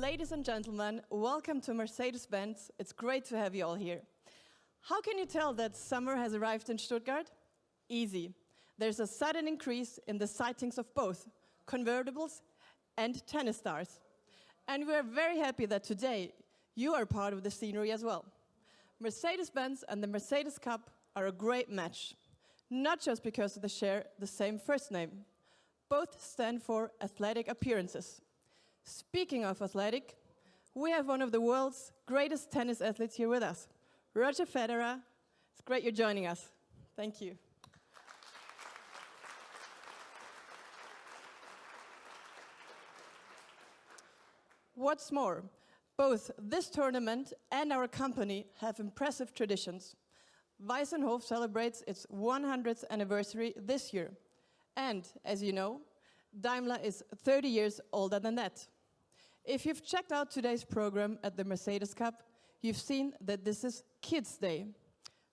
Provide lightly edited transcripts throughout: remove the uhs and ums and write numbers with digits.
Ladies and gentlemen, welcome to Mercedes-Benz. It's great to have you all here. How can you tell that summer has arrived in Stuttgart? Easy. There's a sudden increase in the sightings of both convertibles and tennis stars. And we're very happy that today you are part of the scenery as well. Mercedes-Benz and the Mercedes Cup are a great match, not just because they share the same first name. Both stand for athletic appearances. Speaking of athletic, we have one of the world's greatest tennis athletes here with us, Roger Federer. It's great you're joining us. Thank you. What's more, both this tournament and our company have impressive traditions. Weissenhof celebrates its 100th anniversary this year. And, as you know, Daimler is 30 years older than that. If you've checked out today's program at the Mercedes Cup, you've seen that this is Kids' Day.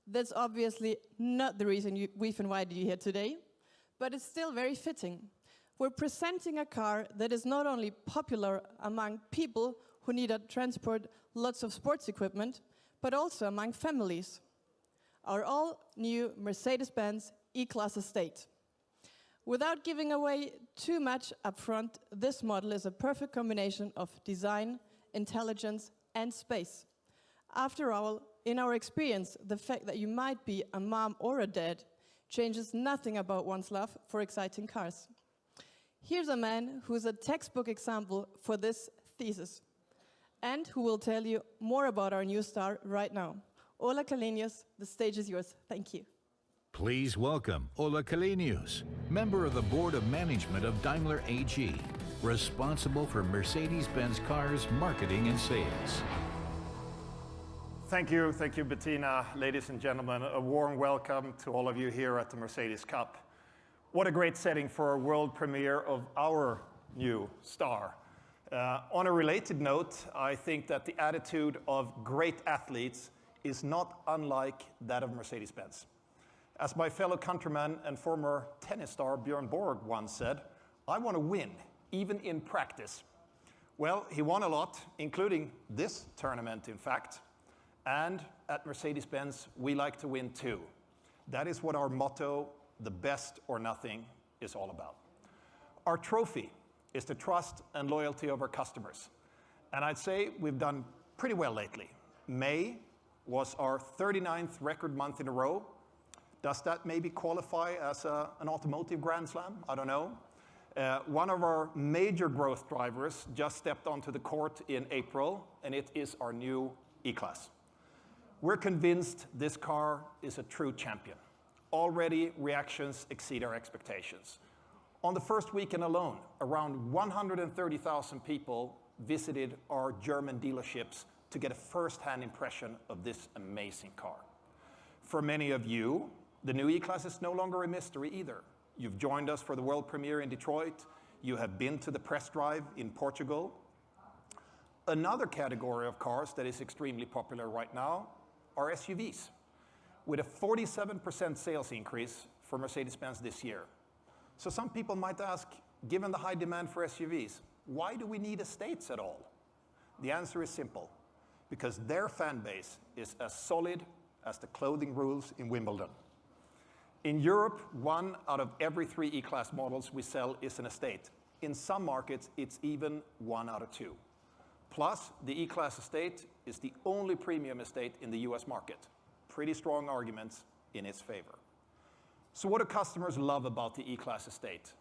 That's obviously not the reason we've invited you here today, but it's still very fitting. We're presenting a car that is not only popular among people who need to transport lots of sports equipment, but also among families. Our all-new Mercedes-Benz E-Class estate. Without giving away too much upfront, this model is a perfect combination of design, intelligence, and space. After all, in our experience, the fact that you might be a mom or a dad changes nothing about one's love for exciting cars. Here's a man who's a textbook example for this thesis, and who will tell you more about our new star right now. Ola Kalenius, the stage is yours. Thank you. Please welcome Ola Kalenius, member of the Board of Management of Daimler AG, responsible for Mercedes-Benz cars marketing and sales. Thank you, Bettina. Ladies and gentlemen, a warm welcome to all of you here at the Mercedes Cup. What a great setting for a world premiere of our new star. On a related note, I think that the attitude of great athletes is not unlike that of Mercedes-Benz. As my fellow countryman and former tennis star Björn Borg once said, I want to win, even in practice. Well, he won a lot, including this tournament, in fact. And at Mercedes-Benz, we like to win too. That is what our motto, the best or nothing, is all about. Our trophy is the trust and loyalty of our customers. And I'd say we've done pretty well lately. May was our 39th record month in a row. Does that maybe qualify as an automotive Grand Slam? I don't know. One of our major growth drivers just stepped onto the court in April, and it is our new E-Class. We're convinced this car is a true champion. Already, reactions exceed our expectations. On the first weekend alone, around 130,000 people visited our German dealerships to get a first-hand impression of this amazing car. For many of you, the new E-Class is no longer a mystery either. You've joined us for the world premiere in Detroit. You have been to the press drive in Portugal. Another category of cars that is extremely popular right now are SUVs, with a 47% sales increase for Mercedes-Benz this year. So some people might ask, given the high demand for SUVs, why do we need estates at all? The answer is simple, because their fan base is as solid as the clothing rules in Wimbledon. In Europe, 1 out of every 3 E-Class models we sell is an estate. In some markets, it's even 1 out of 2. Plus, the E-Class estate is the only premium estate in the US market. Pretty strong arguments in its favor. So what do customers love about the E-Class estate?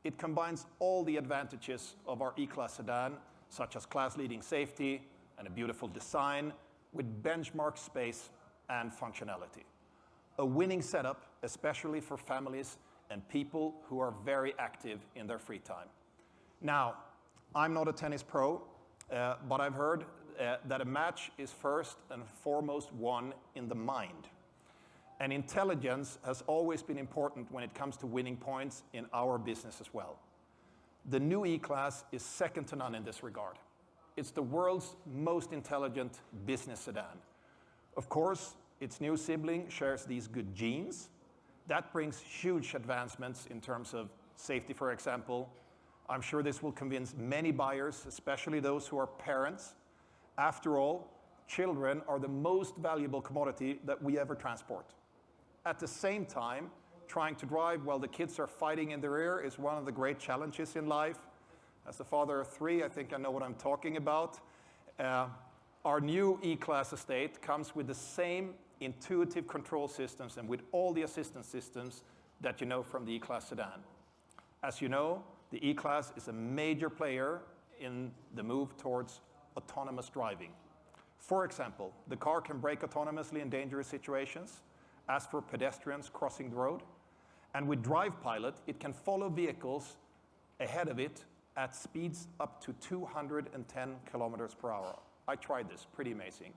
It combines all the advantages of our E-Class sedan, such as class-leading safety and a beautiful design, with benchmark space and functionality. A winning setup, especially for families and people who are very active in their free time. Now, I'm not a tennis pro, but I've heard that a match is first and foremost won in the mind. And intelligence has always been important when it comes to winning points in our business as well. The new E-Class is second to none in this regard. It's the world's most intelligent business sedan. Of course, its new sibling shares these good genes. That brings huge advancements in terms of safety, for example, I'm sure this will convince many buyers, especially those who are parents. After all, children are the most valuable commodity that we ever transport. At the same time, trying to drive while the kids are fighting in the rear is one of the great challenges in life. As the father of three, I think I know what I'm talking about. Our new E-Class estate comes with the same intuitive control systems and with all the assistance systems that you know from the E-Class sedan. As you know, the E-Class is a major player in the move towards autonomous driving. For example, the car can brake autonomously in dangerous situations, as for pedestrians crossing the road. And with Drive Pilot, it can follow vehicles ahead of it at speeds up to 210 kilometers per hour. I tried this, pretty amazing.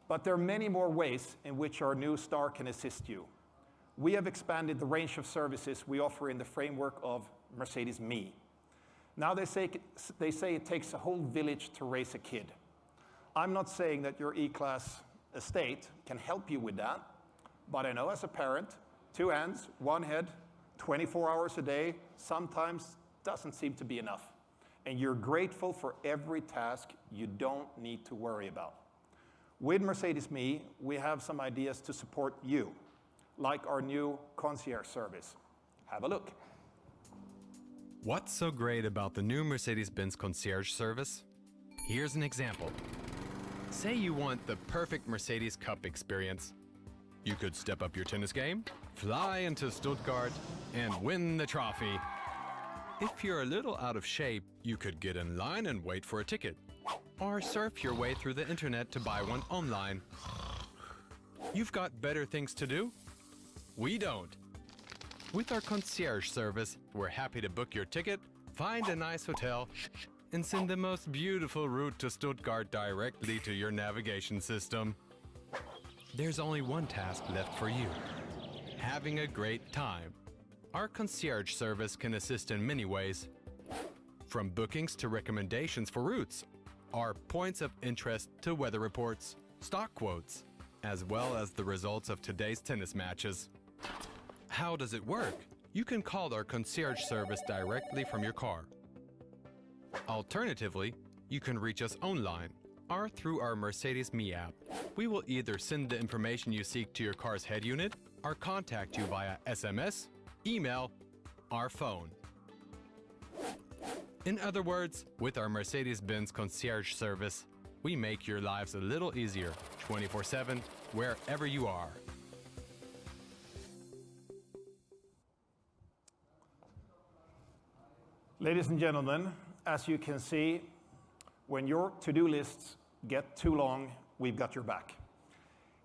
But there are many more ways in which our new Star can assist you. We have expanded the range of services we offer in the framework of Mercedes Me. Now they say it takes a whole village to raise a kid. I'm not saying that your E-Class estate can help you with that, but I know as a parent, 2 hands, 1 head, 24 hours a day, sometimes doesn't seem to be enough. And you're grateful for every task you don't need to worry about. With Mercedes Me, we have some ideas to support you, like our new concierge service. Have a look. What's so great about the new Mercedes-Benz concierge service? Here's an example. Say you want the perfect Mercedes Cup experience. You could step up your tennis game, fly into Stuttgart, and win the trophy. If you're a little out of shape, you could get in line and wait for a ticket, or surf your way through the internet to buy one online. You've got better things to do? We don't. With our concierge service, we're happy to book your ticket, find a nice hotel, and send the most beautiful route to Stuttgart directly to your navigation system. There's only one task left for you: having a great time. Our concierge service can assist in many ways. From bookings to recommendations for routes, our points of interest to weather reports, stock quotes, as well as the results of today's tennis matches. How does it work? You can call our concierge service directly from your car. Alternatively, you can reach us online or through our Mercedes Me app. We will either send the information you seek to your car's head unit or contact you via SMS, email, or phone. In other words, with our Mercedes-Benz concierge service, we make your lives a little easier 24/7, wherever you are. Ladies and gentlemen, as you can see, when your to-do lists get too long, we've got your back.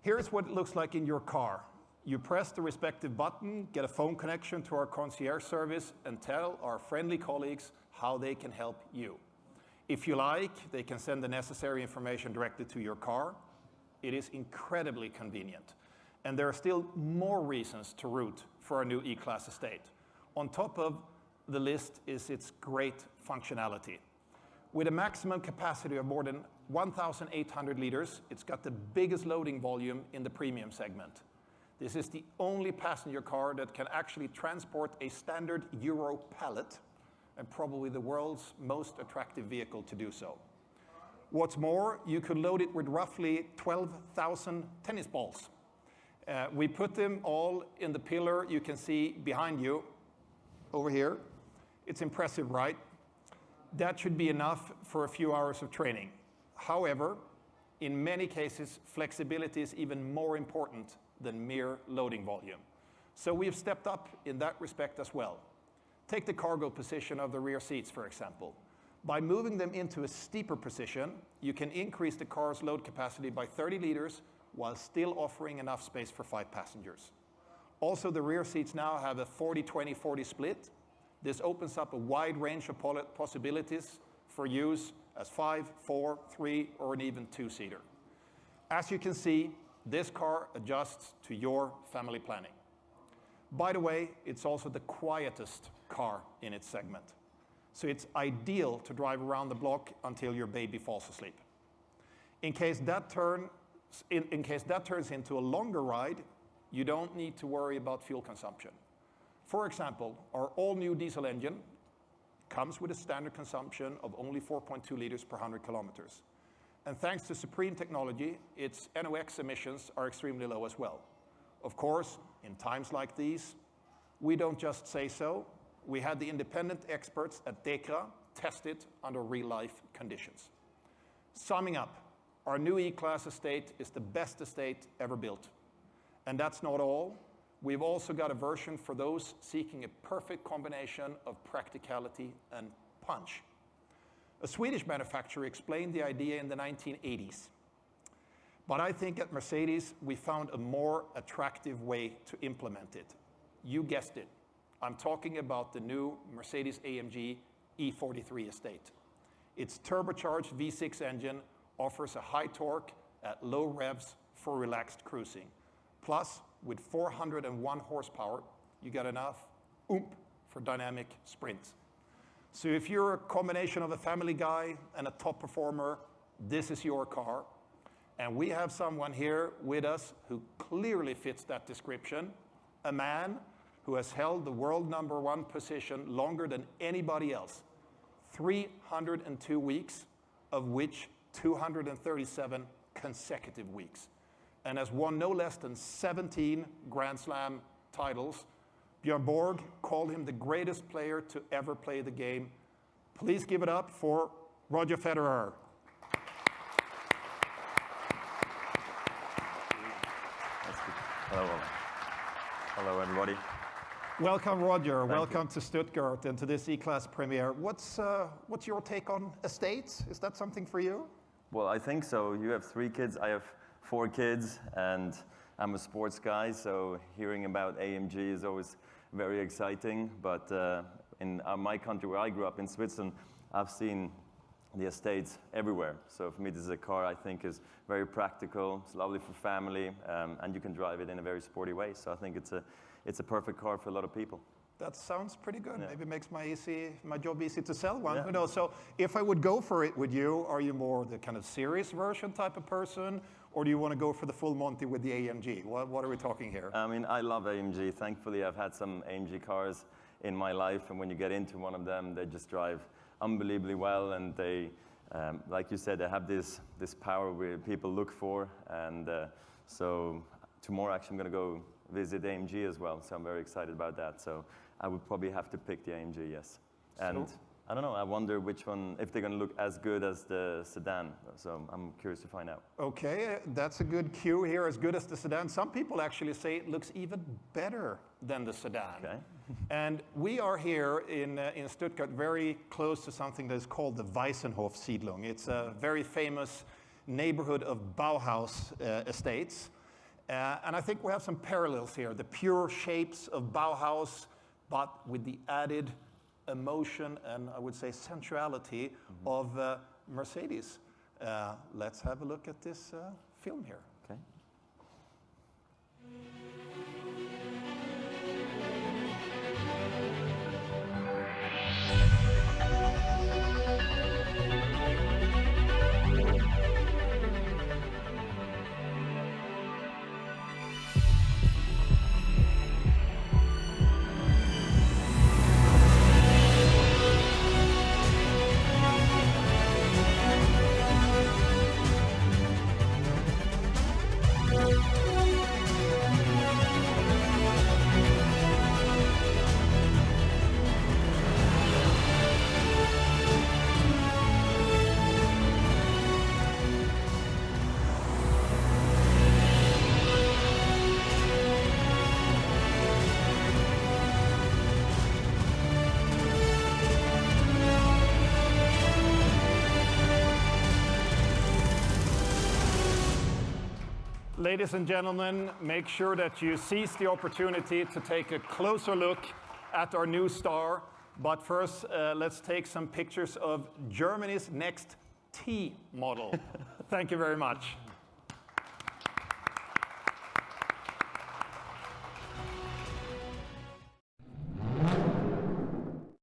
Here's what it looks like in your car. You press the respective button, get a phone connection to our concierge service, and tell our friendly colleagues how they can help you. If you like, they can send the necessary information directly to your car. It is incredibly convenient. And there are still more reasons to root for our new E-Class estate. On top of the list is its great functionality. With a maximum capacity of more than 1,800 liters, it's got the biggest loading volume in the premium segment. This is the only passenger car that can actually transport a standard Euro pallet, and probably the world's most attractive vehicle to do so. What's more, you could load it with roughly 12,000 tennis balls. We put them all in the pillar you can see behind you, over here. It's impressive, right? That should be enough for a few hours of training. However, in many cases, flexibility is even more important than mere loading volume. So we've stepped up in that respect as well. Take the cargo position of the rear seats, for example. By moving them into a steeper position, you can increase the car's load capacity by 30 liters while still offering enough space for 5 passengers. Also, the rear seats now have a 40-20-40 split. This opens up a wide range of possibilities for use as 5, 4, 3, or an even 2-seater. As you can see, this car adjusts to your family planning. By the way, it's also the quietest car in its segment. So it's ideal to drive around the block until your baby falls asleep. In case that turns into a longer ride, you don't need to worry about fuel consumption. For example, our all-new diesel engine comes with a standard consumption of only 4.2 liters per 100 kilometers. And thanks to supreme technology, its NOx emissions are extremely low as well. Of course, in times like these, we don't just say so. We had the independent experts at DEKRA test it under real-life conditions. Summing up, our new E-Class estate is the best estate ever built. And that's not all. We've also got a version for those seeking a perfect combination of practicality and punch. A Swedish manufacturer explained the idea in the 1980s. But I think at Mercedes, we found a more attractive way to implement it. You guessed it. I'm talking about the new Mercedes-AMG E43 estate. Its turbocharged V6 engine offers a high torque at low revs for relaxed cruising. Plus, with 401 horsepower, you get enough oomph for dynamic sprints. So if you're a combination of a family guy and a top performer, this is your car. And we have someone here with us who clearly fits that description, a man who has held the world #1 position longer than anybody else, 302 weeks, of which 237 consecutive weeks, and has won no less than 17 Grand Slam titles. Björn Borg called him the greatest player to ever play the game. Please give it up for Roger Federer. Hello. Hello, everybody. Welcome, Roger. Thank Welcome to Stuttgart and to this E-Class premiere. What's your take on estates? Is that something for you? Well, I think so. You have 3 kids. I have 4 kids, and I'm a sports guy, so hearing about AMG is always very exciting. But in my country, where I grew up in Switzerland, I've seen the estates everywhere. So for me, this is a car I think is very practical. It's lovely for family, and you can drive it in a very sporty way. So I think it's a perfect car for a lot of people. That sounds pretty good. Yeah. Maybe it makes my job easy to sell one. Yeah. Who knows? So if I would go for it with you, are you more the kind of serious version type of person, or do you want to go for the full Monty with the AMG? What are we talking here? I mean, I love AMG. Thankfully, I've had some AMG cars in my life, and when you get into one of them, they just drive unbelievably well, and they, like you said, they have this power where people look for, and so tomorrow actually I'm going to go visit AMG as well, so I'm very excited about that. So I would probably have to pick the AMG, yes. And I don't know, I wonder which one, if they're going to look as good as the sedan, so I'm curious to find out. Okay, that's a good cue here, as good as the sedan. Some people actually say it looks even better than the sedan. Okay. And we are here in Stuttgart, very close to something that is called the Weissenhof Siedlung. It's a very famous neighborhood of Bauhaus estates. And I think we have some parallels here, the pure shapes of Bauhaus, but with the added emotion and I would say sensuality of Mercedes. Let's have a look at this film here. Okay. Ladies and gentlemen, make sure that you seize the opportunity to take a closer look at our new star. But first, let's take some pictures of Germany's next T model. Thank you very much.